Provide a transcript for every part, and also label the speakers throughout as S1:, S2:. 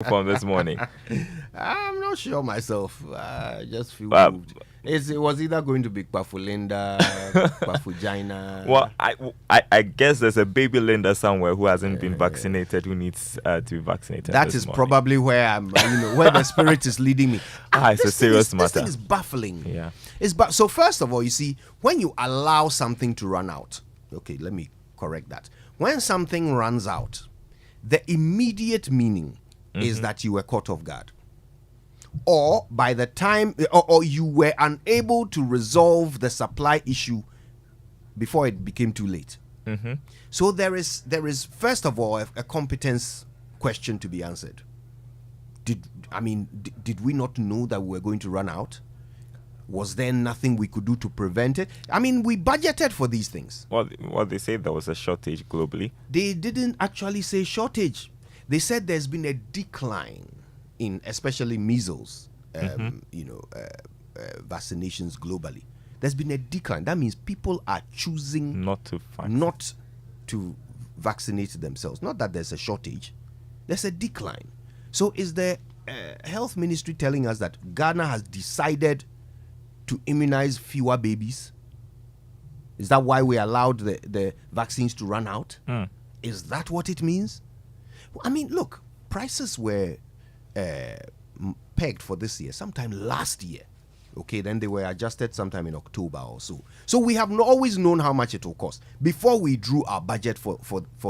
S1: from this morning?
S2: I'm not sure myself. I just feel
S1: Well,
S2: moved. It was either going to be Kwafulinda, Kwafujina.
S1: well, I guess there's a baby Linda somewhere who hasn't been vaccinated, who needs to be vaccinated.
S2: That
S1: this
S2: is
S1: morning.
S2: probably where where the spirit is leading me.
S1: It's a serious matter.
S2: This thing is baffling.
S1: Yeah.
S2: So first of all, you see, when you allow something to run out, okay, let me correct that. When something runs out, the immediate meaning is that you were caught off guard, or by the time, or you were unable to resolve the supply issue before it became too late. So there is first of all a competence question to be answered. Did we not know that we were going to run out? Was there nothing we could do to prevent it? I mean, we budgeted for these things.
S1: Well, they say there was a shortage globally.
S2: They didn't actually say shortage. They said there's been a decline in especially measles, vaccinations globally. There's been a decline. That means people are choosing
S1: Not to
S2: vaccinate themselves. Not that there's a shortage. There's a decline. So is the health ministry telling us that Ghana has decided to immunize fewer babies? Is that why we allowed the vaccines to run out? Is that what it means? I mean, look, prices were pegged for this year sometime last year. Okay, then they were adjusted sometime in October or so. So we have always known how much it will cost. Before we drew our budget for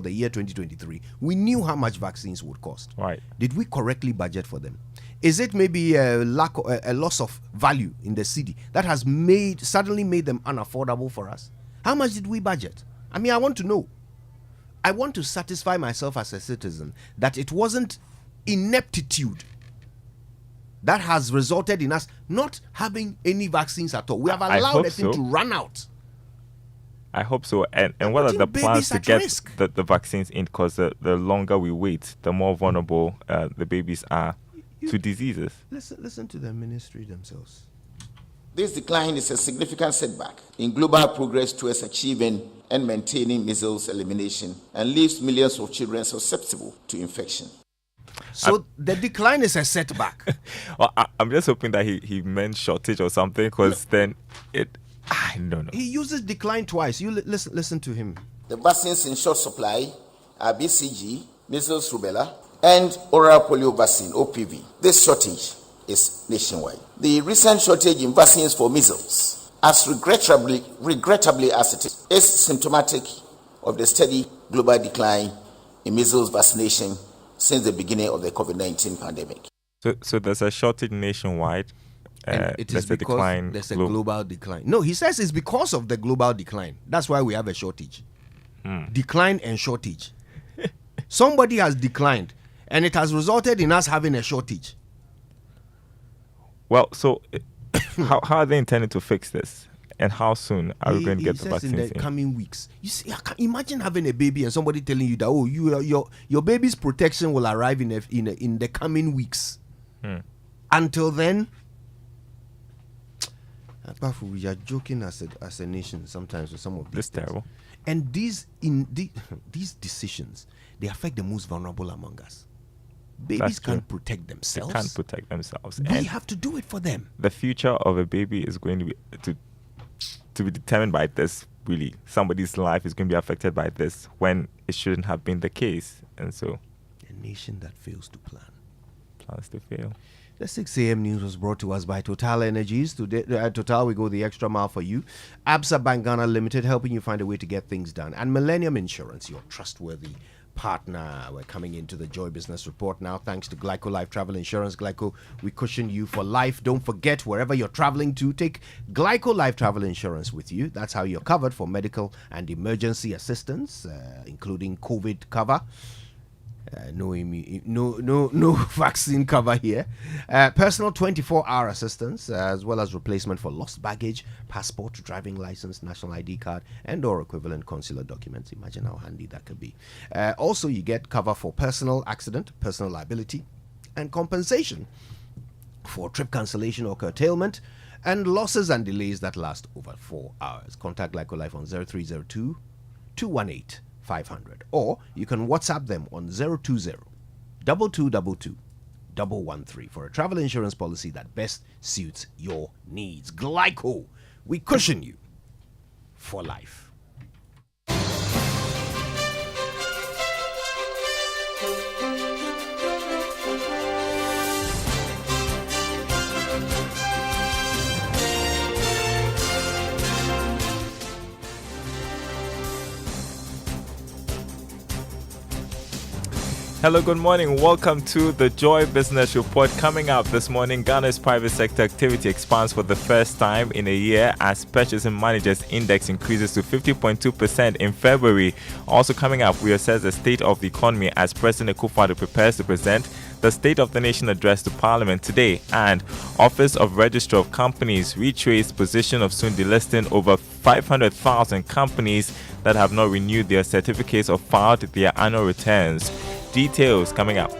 S2: the year 2023, we knew how much vaccines would cost.
S1: Right.
S2: Did we correctly budget for them? Is it maybe a loss of value in the city that has suddenly made them unaffordable for us? How much did we budget? I mean, I want to know. I want to satisfy myself as a citizen that it wasn't ineptitude that has resulted in us not having any vaccines at all. We have allowed the thing to run out.
S1: I hope so. And what are the plans to get the vaccines in? Because the longer we wait, the more vulnerable the babies are to diseases.
S2: Listen to the ministry themselves.
S3: This decline is a significant setback in global progress towards achieving and maintaining measles elimination and leaves millions of children susceptible to infection.
S2: So the decline is a setback.
S1: Well, I'm just hoping that he meant shortage or something, because then I don't know.
S2: He uses decline twice. You listen to him.
S3: The vaccines in short supply are BCG, measles, rubella, and oral polio vaccine, OPV. This shortage is nationwide. The recent shortage in vaccines for measles, as regrettably as it is symptomatic of the steady global decline in measles vaccination since the beginning of the COVID-19 pandemic.
S1: So there's a shortage nationwide.
S2: And it is because there's a global decline. No, he says it's because of the global decline. That's why we have a shortage. Decline and shortage. Somebody has declined, and it has resulted in us having a shortage.
S1: Well, so how are they intending to fix this? And how soon are we going to get the vaccines
S2: in the coming weeks? You see, I can imagine having a baby and somebody telling you that your baby's protection will arrive in the coming weeks. Until then, we are joking as a nation sometimes with some of these things.
S1: Terrible.
S2: And these decisions, they affect the most vulnerable among us. Babies can't protect themselves.
S1: They can't protect themselves.
S2: We have to do it for them.
S1: The future of a baby is going to be determined by this. Really, somebody's life is going to be affected by this when it shouldn't have been the case. And so,
S2: a nation that fails to plan
S1: plans to fail.
S2: The 6 a.m. news was brought to us by Total Energies. Today, Total, we go the extra mile for you. Absa Bank Ghana Limited, helping you find a way to get things done. And Millennium Insurance, your trustworthy partner. We're coming into the Joy Business Report now, thanks to Glyco Life Travel Insurance. Glyco, we cushion you for life. Don't forget, wherever you're traveling to, take Glyco Life Travel Insurance with you. That's how you're covered for medical and emergency assistance, including COVID cover. No vaccine cover here. Personal 24-hour assistance, as well as replacement for lost baggage, passport, driving license, national ID card, and or equivalent consular documents. Imagine how handy that could be. Also, you get cover for personal accident, personal liability, and compensation for trip cancellation or curtailment, and losses and delays that last over 4 hours. Contact Glyco Life on 0302 218 500, or you can WhatsApp them on 020 2222 113 for a travel insurance policy that best suits your needs. Glyco, we cushion you for life.
S1: Hello, good morning. Welcome to the Joy Business Report. Coming up this morning, Ghana's private sector activity expands for the first time in a year as Purchasing Managers Index increases to 50.2% in February. Also coming up, we assess the state of the economy as President Acquah prepares to present the State of the Nation address to Parliament today. And Office of Registrar of Companies retraced position of soon delisting over 500,000 companies that have not renewed their certificates or filed their annual returns. Details coming up.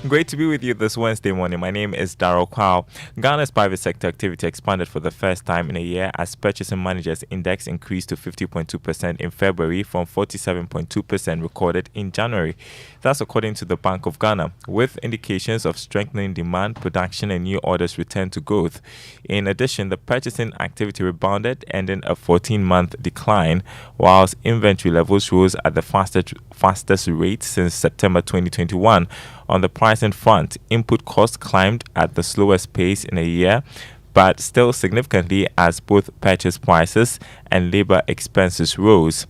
S1: Great to be with you this Wednesday morning. My name is Acquah. Ghana's private sector activity expanded for the first time in a year as Purchasing Managers Index increased to 50.2% in February from 47.2% recorded in January. That's according to the Bank of Ghana, with indications of strengthening demand, production, and new orders return to growth. In addition, the purchasing activity rebounded, ending a 14-month decline, whilst inventory levels rose at the fastest rate since September 2021. On the pricing front, input costs climbed at the slowest pace in a year, but still significantly as both purchase prices and labor expenses rose.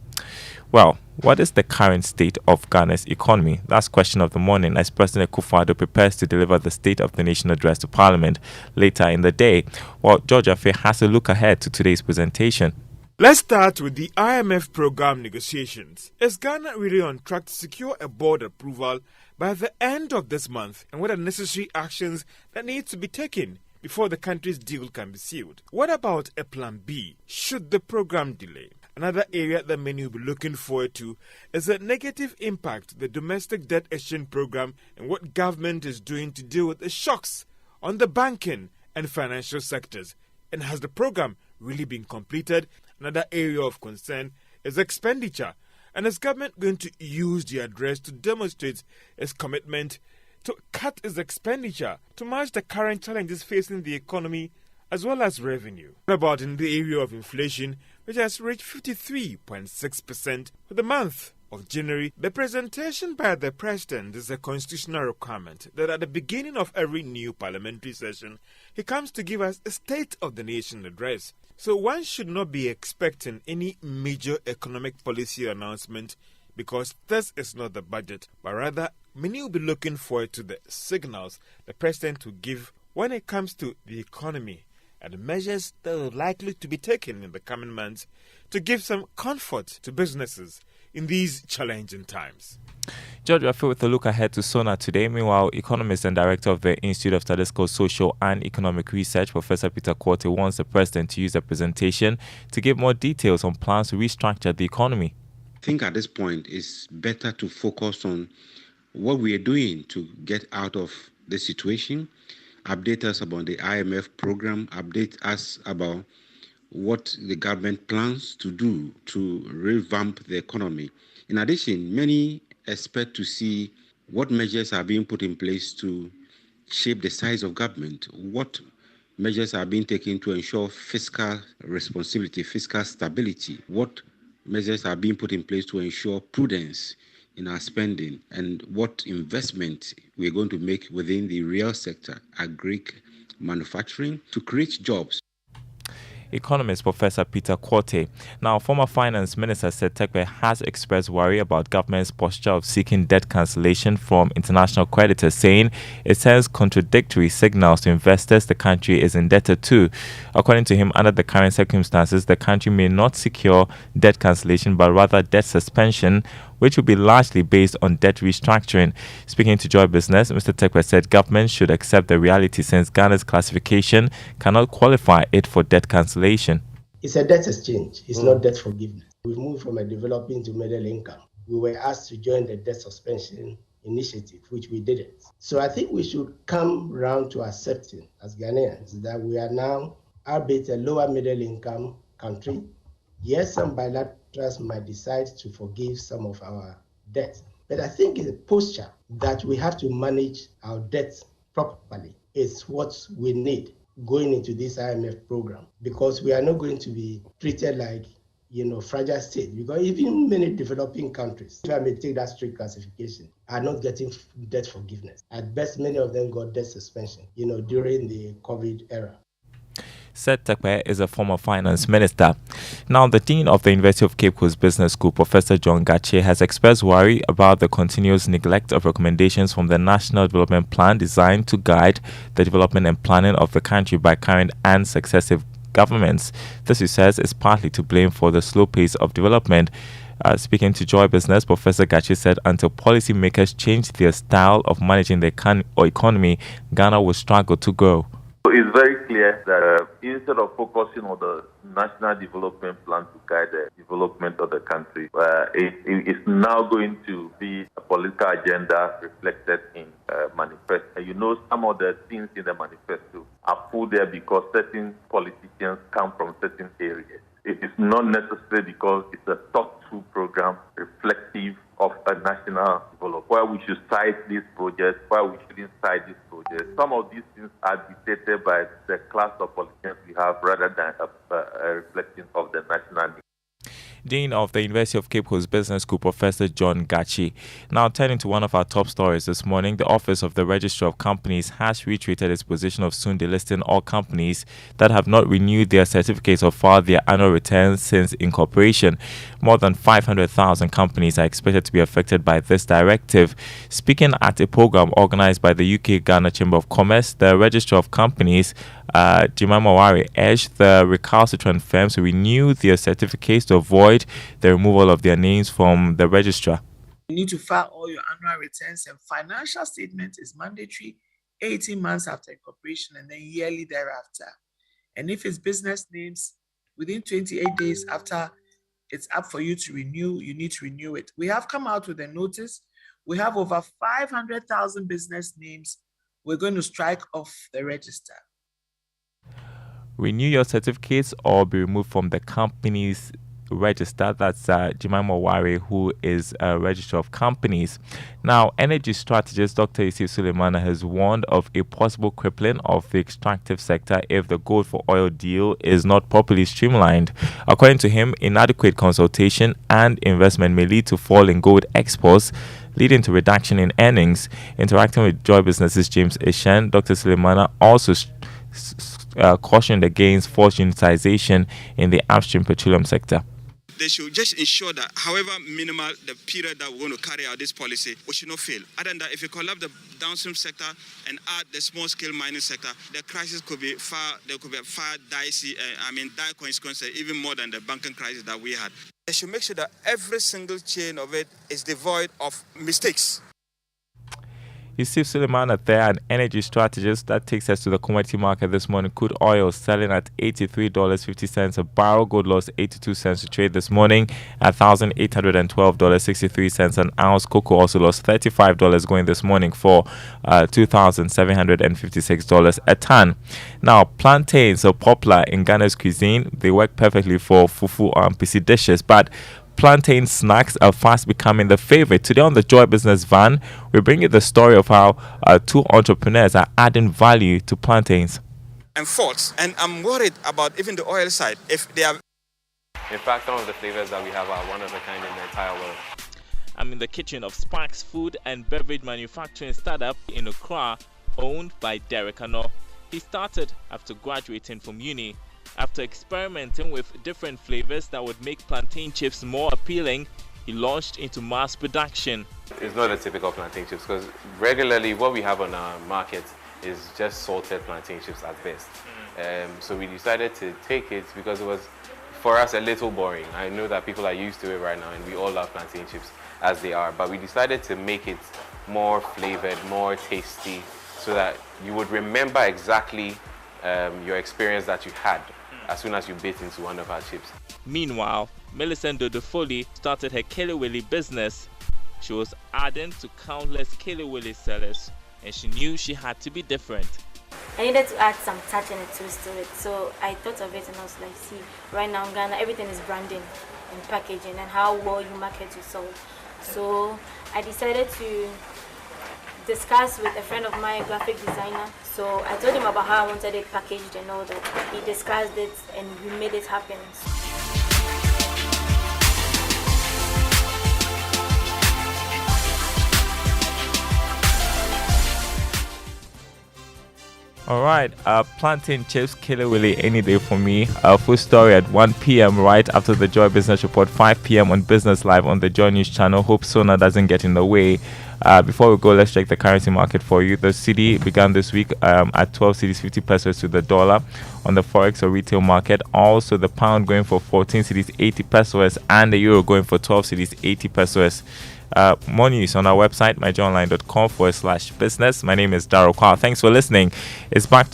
S1: Well, what is the current state of Ghana's economy? That's question of the morning as President Acquah prepares to deliver the State of the Nation address to Parliament later in the day. Well, George Affe has a look ahead to today's presentation.
S4: Let's start with the IMF program negotiations. Is Ghana really on track to secure a board approval by the end of this month, and what are necessary actions that need to be taken before the country's deal can be sealed? What about a plan B should the program delay? Another area that many will be looking forward to is the negative impact the domestic debt exchange program and what government is doing to deal with the shocks on the banking and financial sectors. And has the program really been completed? Another area of concern is expenditure. And is government going to use the address to demonstrate its commitment to cut its expenditure to match the current challenges facing the economy as well as revenue? What about in the area of inflation, which has reached 53.6% for the month of January? The presentation by the President is a constitutional requirement that at the beginning of every new parliamentary session, he comes to give us a State of the Nation address. So one should not be expecting any major economic policy announcement because this is not the budget, but rather many will be looking forward to the signals the President will give when it comes to the economy and the measures that are likely to be taken in the coming months to give some comfort to businesses in these challenging times.
S1: George Affe with a look ahead to SONA today. Meanwhile, economist and director of the Institute of Statistical, Social and Economic Research, Professor Peter Quartey, wants the president to use the presentation to give more details on plans to restructure the economy.
S5: I think at this point it's better to focus on what we are doing to get out of the situation, update us about the IMF program, update us about what the government plans to do to revamp the economy. In addition, many expect to see what measures are being put in place to shape the size of government, what measures are being taken to ensure fiscal responsibility, fiscal stability, what measures are being put in place to ensure prudence in our spending, and what investment we're going to make within the real sector, agric, manufacturing, to create jobs.
S1: Economist Professor Peter Quartey. Now, former Finance Minister said Acquah has expressed worry about government's posture of seeking debt cancellation from international creditors, saying it sends contradictory signals to investors the country is indebted to. According to him, under the current circumstances, the country may not secure debt cancellation but rather debt suspension, which will be largely based on debt restructuring. Speaking to Joy Business, Mr. Acquah said government should accept the reality since Ghana's classification cannot qualify it for debt cancellation.
S6: It's a debt exchange. It's not debt forgiveness. We've moved from a developing to middle income. We were asked to join the debt suspension initiative, which we didn't. So I think we should come round to accepting as Ghanaians that we are now, albeit a lower middle income country. Yes, some bilaterals might decide to forgive some of our debt, but I think the posture that we have to manage our debt properly is what we need going into this IMF program, because we are not going to be treated like fragile state, because even many developing countries, if I may take that strict classification, are not getting debt forgiveness. At best, many of them got debt suspension, during the COVID era.
S1: Said Acquah is a former finance minister. Now, the Dean of the University of Cape Coast Business School, Professor John Gachi, has expressed worry about the continuous neglect of recommendations from the National Development Plan designed to guide the development and planning of the country by current and successive governments. This, he says, is partly to blame for the slow pace of development. Speaking to Joy Business, Professor Gachi said until policymakers change their style of managing the economy, Ghana will struggle to grow.
S7: It's very clear that instead of focusing on the national development plan to guide the development of the country, it's now going to be a political agenda reflected in manifesto. Some of the things in the manifesto are put there because certain politicians come from certain areas. It is not necessary because it's a thought-through program reflective of a national development, where we should cite these projects, where we shouldn't cite these projects. Some of these things are dictated by the class of politicians we have rather than a reflection of the national need.
S1: Dean of the University of Cape Coast Business School, Professor John Gachi. Now, turning to one of our top stories this morning, the Office of the Registrar of Companies has reiterated its position of soon delisting all companies that have not renewed their certificates or filed their annual returns since incorporation. More than 500,000 companies are expected to be affected by this directive. Speaking at a program organized by the UK Ghana Chamber of Commerce, the Registrar of Companies, Jemima Wari, urged the recalcitrant firms to renew their certificates to avoid the removal of their names from the registrar.
S8: You need to file all your annual returns, and financial statement is mandatory 18 months after incorporation and then yearly thereafter. And if it's business names, within 28 days after it's up for you to renew, you need to renew it. We have come out with a notice. We have over 500,000 business names. We're going to strike off the register.
S1: Renew your certificates or be removed from the company's register. That's Jemima Wari, who is a registrar of companies. Now, energy strategist Dr. Yusuf Suleimana has warned of a possible crippling of the extractive sector if the gold for oil deal is not properly streamlined. According to him, inadequate consultation and investment may lead to fall in gold exports, leading to reduction in earnings. Interacting with Joy Business's James Ishan, Dr. Suleimana also cautioned against forced unitization in the upstream petroleum sector.
S9: They should just ensure that however minimal the period that we're going to carry out this policy, we should not fail. Other than that, if you collapse the downstream sector and add the small-scale mining sector, the crisis could be far dicey, dire consequences, even more than the banking crisis that we had. They should make sure that every single chain of it is devoid of mistakes.
S1: Yusuf Suleimana there, an energy strategist. That takes us to the commodity market this morning. Crude oil selling at $83.50 a barrel. Gold lost 82 cents to trade this morning at $1,812.63 an ounce. Cocoa also lost $35 going this morning for $2,756 a ton. Now, plantains are popular in Ghana's cuisine. They work perfectly for fufu or ampisi dishes, but plantain snacks are fast becoming the favorite. Today on the Joy Business Van, we bring you the story of how two entrepreneurs are adding value to plantains.
S9: And faults, and I'm worried about even the oil side. If they are,
S10: in fact, some of the flavors that we have are one of a kind in the entire world.
S1: I'm in the kitchen of Sparks Food and Beverage Manufacturing startup in Acquah, owned by Derek Ano. He started after graduating from uni. After experimenting with different flavors that would make plantain chips more appealing, he launched into mass production.
S10: It's not a typical plantain chips because regularly what we have on our market is just salted plantain chips at best. So we decided to take it because it was, for us, a little boring. I know that people are used to it right now and we all love plantain chips as they are, but we decided to make it more flavored, more tasty, so that you would remember exactly your experience that you had as soon as you bit into one of our chips.
S1: Meanwhile, Millicent Dodofoli started her Kelly Willy business. She was ardent to countless Kelly sellers, and she knew she had to be different.
S11: I needed to add some touch and a twist to it, so I thought of it and I was like, see, right now in Ghana, everything is branding and packaging and how well you market yourself. So I decided to discuss with a friend of mine, a graphic designer. So I told him about how I wanted it packaged and all that. He discussed it and we made it happen.
S1: All right, plantain chips, Killer Willy, any day for me. Full story at 1 p.m. right after the Joy Business Report, 5 p.m. on Business Live on the Joy News channel. Hope Sona doesn't get in the way. Before we go, let's check the currency market for you. The cedi began this week at 12 cedis 50 pesos to the dollar on the forex or retail market. Also, the pound going for 14 cedis 80 pesos and the euro going for 12 cedis 80 pesos. More news on our website, myjoyonline.com/business. My name is Acquah. Thanks for listening. It's back to